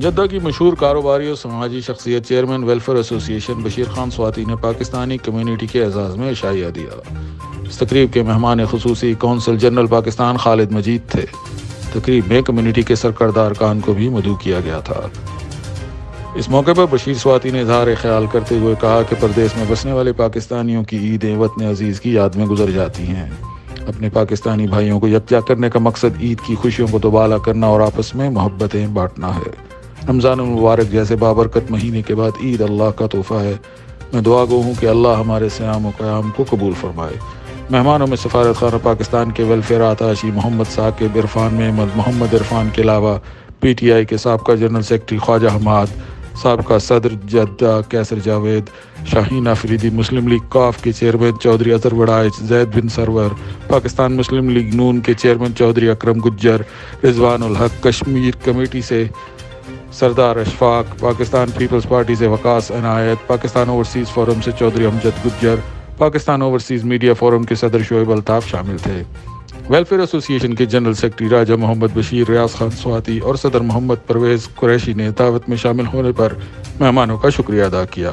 Jeddah کی مشہور کاروباری اور سماجی شخصیت چیئرمین ویلفیئر ایسوسی ایشن بشیر خان سواتی نے پاکستانی کمیونٹی کے اعزاز میں عشائیہ دیا۔ اس تقریب کے مہمان خصوصی کونسل جنرل پاکستان خالد مجید تھے۔ تقریب میں کمیونٹی کے سرکردہ ارکان کو بھی مدعو کیا گیا تھا۔ اس موقع پر بشیر سواتی نے اظہار خیال کرتے ہوئے کہا کہ پردیس میں بسنے والے پاکستانیوں کی عیدیں وطن عزیز کی یاد میں گزر جاتی ہیں۔ اپنے پاکستانی بھائیوں کو یکجا کرنے کا مقصد عید کی خوشیوں کو دوبالا کرنا اور آپس میں محبتیں بانٹنا ہے۔ رمضان المبارک جیسے بابرکت مہینے کے بعد عید اللہ کا تحفہ ہے۔ میں دعا گو ہوں کہ اللہ ہمارے صیام و قیام کو قبول فرمائے۔ مہمانوں میں سفارت خانہ پاکستان کے ویلفیئر آتاشی محمد ثاقب عرفان محمد عرفان کے علاوہ پی ٹی آئی کے سابقہ جنرل سیکرٹری خواجہ حماد، سابقہ صدر جدہ کیسر جاوید، شاہین آفریدی، مسلم لیگ کاف کے چیئرمین چودھری اظہر وڑائچ، زید بن سرور، پاکستان مسلم لیگ نون کے چیئرمین چودھری اکرم گجر، رضوان الحق، کشمیر کمیٹی سے سردار اشفاق، پاکستان پیپلز پارٹی سے وقاص عنایت، پاکستان اوورسیز فورم سے چودھری امجد گجر، پاکستان اوورسیز میڈیا فورم کے صدر شعیب الطاف شامل تھے۔ ویلفیئر ایسوسی ایشن کے جنرل سیکرٹری راجہ محمد بشیر، ریاض خان سواتی اور صدر محمد پرویز قریشی نے دعوت میں شامل ہونے پر مہمانوں کا شکریہ ادا کیا۔